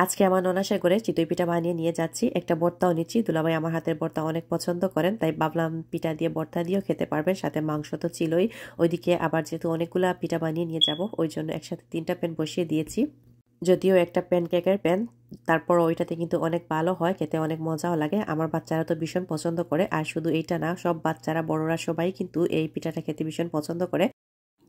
আজকে আমার ননাসের করে চিতই পিঠা বানিয়ে নিয়ে যাচ্ছি। একটা ভর্তাও নিচ্ছি। দুলাভাই আমার হাতের ভর্তা অনেক পছন্দ করেন, তাই ভাবলাম পিঠা দিয়ে ভর্তা দিয়েও খেতে পারবেন, সাথে মাংস তো ছিলই। ওইদিকে আবার যেহেতু অনেকগুলা পিঠা বানিয়ে নিয়ে যাব, ওই জন্য একসাথে 3টা প্যান বসিয়ে দিয়েছি। যদিও একটা প্যানকেকের প্যান, তারপর ওইটাতে কিন্তু অনেক ভালো হয়, খেতে অনেক মজাও লাগে। আমার বাচ্চারা তো ভীষণ পছন্দ করে। আর শুধু এইটা না, সব বাচ্চারা বড়রা সবাই কিন্তু এই পিঠাটা খেতে ভীষণ পছন্দ করে।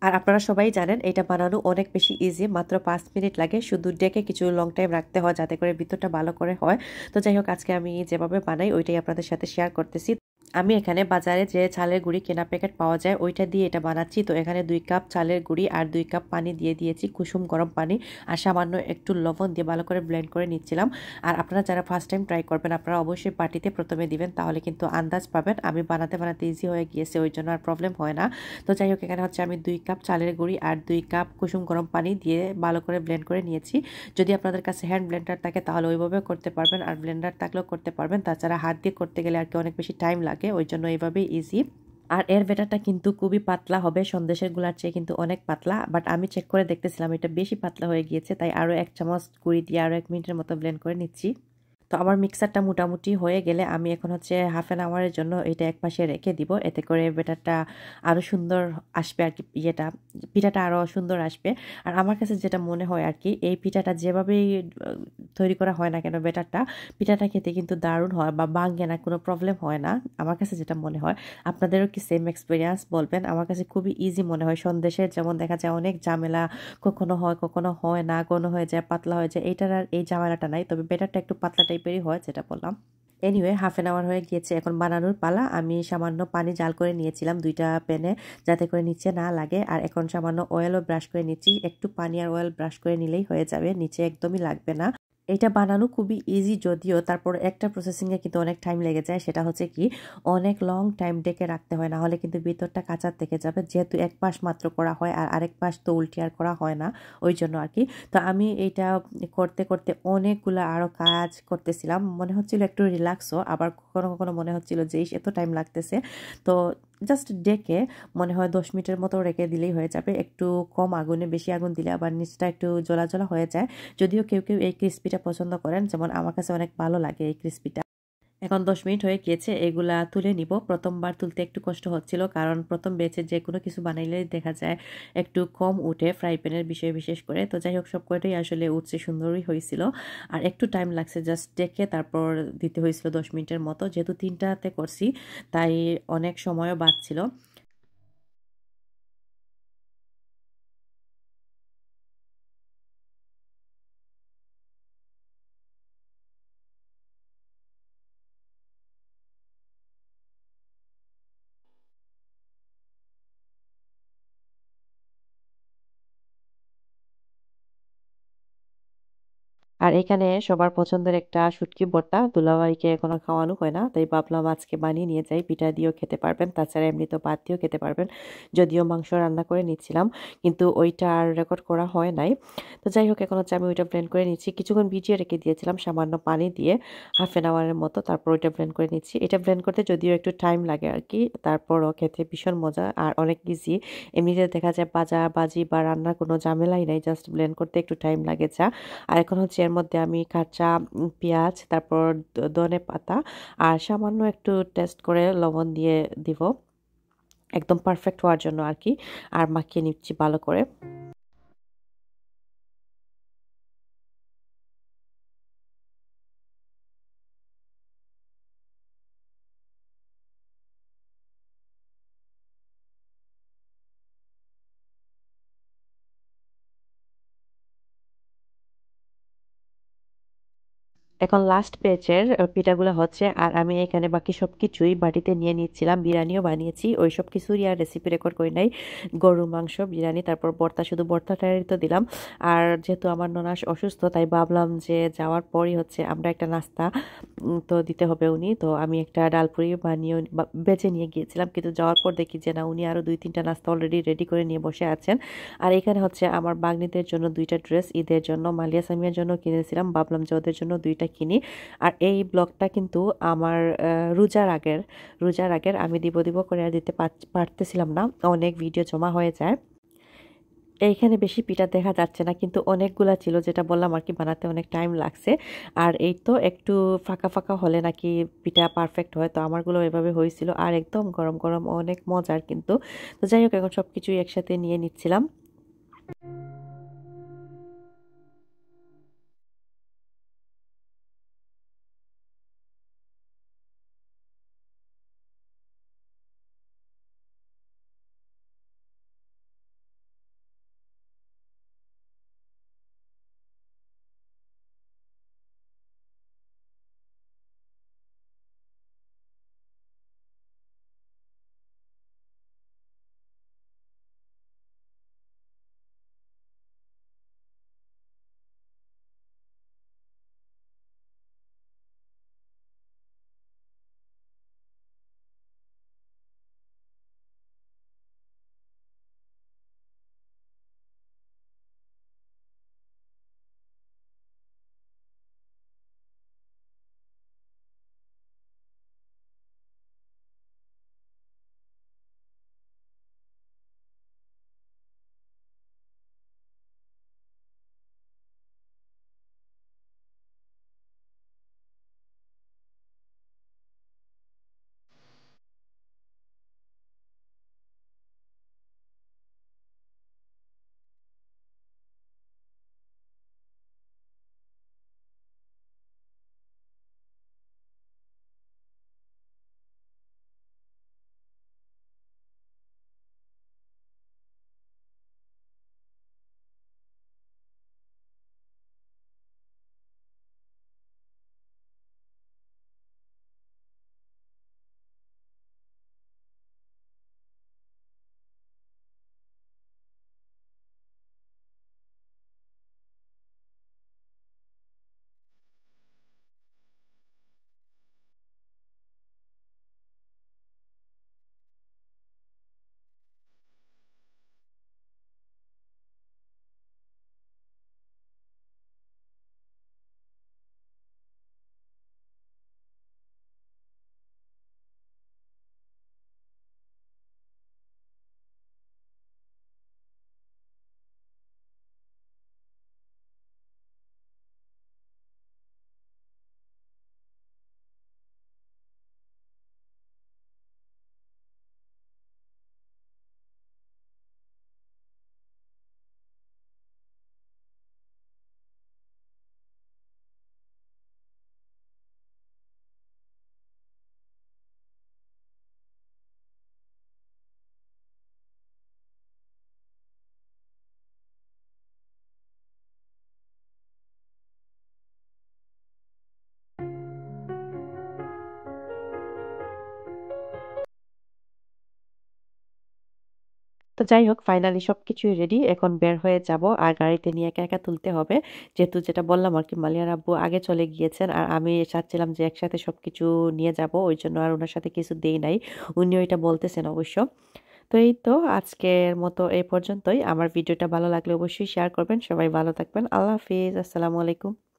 আর আপনারা সবাই জানেন এটা বানানো অনেক বেশি ইজি, মাত্র 5 মিনিট লাগে। শুধু ডেকে কিছু লং টাইম রাখতে হয় যাতে করে ভিতরটা ভালো করে হয়। তো যাই হোক, আজকে আমি যেভাবে বানাই ওইটাই আপনাদের সাথে শেয়ার করতেছি। আমি এখানে বাজারে যে চালের গুঁড়ি কেনা প্যাকেট পাওয়া যায় ওইটা দিয়ে এটা বানাচ্ছি। তো এখানে 2 কাপ চালের গুঁড়ি আর 2 কাপ পানি দিয়ে দিয়েছি, কুসুম গরম পানি, আর সামান্য একটু লবণ দিয়ে ভালো করে ব্লেন্ড করে নিচ্ছিলাম। আর আপনারা যারা ফার্স্ট টাইম ট্রাই করবেন, আপনারা অবশ্যই বাটিতে প্রথমে দিবেন, তাহলে কিন্তু আন্দাজ পাবেন। আমি বানাতে বানাতে ইজি হয়ে গিয়েছে, ওই জন্য আর প্রবলেম হয় না। তো যাই হোক, এখানে হচ্ছে আমি 2 কাপ চালের গুঁড়ি আর 2 কাপ কুসুম গরম পানি দিয়ে ভালো করে ব্লেন্ড করে নিয়েছি। যদি আপনাদের কাছে হ্যান্ড ব্লেন্ডার থাকে তাহলে ওইভাবে করতে পারবেন, আর ব্লেন্ডার থাকলেও করতে পারবেন। তাছাড়া হাত দিয়ে করতে গেলে আর কি অনেক বেশি টাইম লাগে, ওই জন্য এইভাবেই ইজি। আর এর ব্যাটারটা কিন্তু খুবই পাতলা হবে, সন্দেশের গুলার চেয়ে কিন্তু অনেক পাতলা। বাট আমি চেক করে দেখতেছিলাম এটা বেশি পাতলা হয়ে গিয়েছে, তাই আরও 1 চামচ গুঁড়ি দিয়ে আরও 1 মিনিটের মতো ব্লেন্ড করে নিচ্ছি। তো আমার মিক্সারটা মোটামুটি হয়ে গেলে আমি এখন হচ্ছে হাফ অ্যান আওয়ারের জন্য এটা একপাশে রেখে দিব। এতে করে ব্যাটারটা আরও সুন্দর আসবে আর কি, পিঠাটা আরও সুন্দর আসবে। আর আমার কাছে যেটা মনে হয় আর কি, এই পিঠাটা যেভাবেই তৈরি করা হয় না কেন, পিঠাটা খেতে কিন্তু দারুণ হয়, বা ভাঙে না, কোনো প্রবলেম হয় না। আমার কাছে যেটা মনে হয়, আপনাদেরও কি সেম এক্সপিরিয়েন্স বলবেন। আমার কাছে খুবই ইজি মনে হয়। সন্দেশের যেমন দেখা যায় অনেক ঝামেলা, কখনো হয় কখনো হয় না, কোনো হয়ে যায় পাতলা হয়ে যায়, এইটার আর এই ঝামেলাটা নাই। তবে ব্যাটারটা একটু পাতলা টাইপেরই হয়, যেটা বললাম। এনিওয়ে, হাফ অ্যান আওয়ার হয়ে গিয়েছে, এখন বানানোর পালা। আমি সামান্য পানি জাল করে নিয়েছিলাম 2টা প্যানে, যাতে করে নিচে না লাগে। আর এখন সামান্য অয়েলও ব্রাশ করে নিচ্ছি। একটু পানি আর অয়েল ব্রাশ করে নিলেই হয়ে যাবে, নিচে একদমই লাগবে না। এটা বানানো খুবই ইজি, যদিও তারপর একটা প্রসেসিংয়ে কিন্তু অনেক টাইম লেগে যায়। সেটা হচ্ছে কি, অনেক লং টাইম ডেকে রাখতে হয়, না হলে কিন্তু ভিতরটা কাঁচা থেকে যাবে। যেহেতু এক পাশ মাত্র করা হয় আর আরেক পাশ তো উল্টি আর করা হয় না, ওই জন্য আর কি। তো আমি এইটা করতে করতে অনেকগুলো আরও কাজ করতেছিলাম। মনে হচ্ছিল একটু রিল্যাক্সও, আবার কখনো কখনো মনে হচ্ছিল যে এত টাইম লাগতেছে। তো জাস্ট ডেকে মনে হয় 10 মিনিটের মতো রেখে দিলেই হয়ে যাবে। একটু কম আগুনে, বেশি আগুন দিলে আবার নিচটা একটু জ্বলা জ্বলা হয়ে যায়। যদিও কেউ কেউ এই ক্রিস্পিটা পছন্দ করেন, যেমন আমার কাছে অনেক ভালো লাগে এই ক্রিস্পিটা। এখন 10 মিনিট হয়ে গিয়েছে, এগুলা তুলে নিব। প্রথমবার তুলতে একটু কষ্ট হচ্ছিল, কারণ প্রথম ব্যাচে যে কোনো কিছু বানাইলে দেখা যায় একটু কম উঠে, ফ্রাই প্যানের বিষয়ে বিশেষ করে। তো যাই হোক, সব কয়টাই আসলে উঠছে, সুন্দরই হয়েছিল। আর একটু টাইম লাগছে, জাস্ট ডেকে তারপর দিতে হয়েছিল 10 মিনিটের মতো। যেহেতু 3টাতে করছি, তাই অনেক সময়ও বাঁচছিল। আর এখানে সবার পছন্দের একটা শুটকি ভর্তা, দুলাভাইকে এখনো খাওয়ানো হয় না, তাই ভাবলাম আজকে বানিয়ে নিয়ে যাই। পিঠা দিয়েও খেতে পারবেন, তাছাড়া এমনি তো ভাত দিয়েও খেতে পারবেন। যদিও মাংস রান্না করে নিচ্ছিলাম, কিন্তু ওইটা আর রেকর্ড করা হয় নাই। তো যাই হোক, এখন হচ্ছে আমি ওইটা ব্লেন্ড করে নিচ্ছি। কিছুক্ষণ ভিজিয়ে রেখে দিয়েছিলাম সামান্য পানি দিয়ে, হাফ অ্যান আওয়ারের মতো। তারপর ওইটা ব্লেন্ড করে নিচ্ছি। এটা ব্লেন্ড করতে যদিও একটু টাইম লাগে আর কি, তারপরও খেতে ভীষণ মজা আর অনেক ইজি। এমনিতে দেখা যায় বাজি বা রান্নার কোনো ঝামেলাই নাই, জাস্ট ব্লেন্ড করতে একটু টাইম লাগে যা। আর এখন হচ্ছে এর মধ্যে আমি কাঁচা পেঁয়াজ, তারপর ধনে পাতা আর সামান্য একটু টেস্ট করে লবণ দিয়ে দিব, একদম পারফেক্ট হওয়ার জন্য আর কি। আর মাখিয়ে নিচ্ছি ভালো করে। এখন লাস্ট ব্যাচের পিঠাগুলো হচ্ছে, আর আমি এখানে বাকি সব কিছুই বাটিতে নিয়ে নিচ্ছিলাম। বিরিয়ানিও বানিয়েছি, ওই সব কিছুরই আর রেসিপি রেকর্ড করি নাই। গরু মাংস বিরিয়ানি, তারপর ভর্তা, শুধু ভর্তাটাই তো দিলাম। আর যেহেতু আমার ননাস অসুস্থ, তাই ভাবলাম যে যাওয়ার পরই হচ্ছে আমরা একটা নাস্তা তো দিতে হবে উনি। তো আমি একটা ডালপুরি বানিয়ে বেঁচে নিয়ে গিয়েছিলাম, কিন্তু যাওয়ার পর দেখি যে না, উনি আরও 2-3টা নাস্তা অলরেডি রেডি করে নিয়ে বসে আছেন। আর এখানে হচ্ছে আমার বাগনিদের জন্য 2টা ড্রেস, ঈদের জন্য মালিয়া সামিয়ার জন্য কিনেছিলাম, ভাবলাম যে ওদের জন্য 2টা কিনি। আর এই ব্লগটা কিন্তু আমার রোজার আগের আমি দিব দিব করে আর দিতে পারতেছিলাম না, অনেক ভিডিও জমা হয়ে যায়। এইখানে বেশি পিঠা দেখা যাচ্ছে না, কিন্তু অনেকগুলা ছিল, যেটা বললাম আর কি, বানাতে অনেক টাইম লাগছে। আর এই তো একটু ফাঁকা ফাঁকা হলে নাকি পিঠা পারফেক্ট হয়, তো আমারগুলো এভাবে হয়েছিল। আর একদম গরম গরম, অনেক মজার কিন্তু। তো যাই হোক, এখন সবকিছুই একসাথে নিয়ে নিচ্ছিলাম। তো যাই হোক, ফাইনালি সবকিছুই রেডি, এখন বের হয়ে যাব। আর গাড়িতে নিয়ে একা একা তুলতে হবে, যেহেতু যেটা বললাম আর কি, মালিয়ার আব্বু আগে চলে গিয়েছেন, আর আমি চাচ্ছিলাম যে একসাথে সবকিছু নিয়ে যাব, ওই জন্য আর ওনার সাথে কিছু দেই নাই। উনিও এটা বলতেছেন অবশ্য। তো এই তো, আজকের মতো এই পর্যন্তই। আমার ভিডিওটা ভালো লাগলে অবশ্যই শেয়ার করবেন। সবাই ভালো থাকবেন। আল্লাহ হাফিজ, আসসালামু আলাইকুম।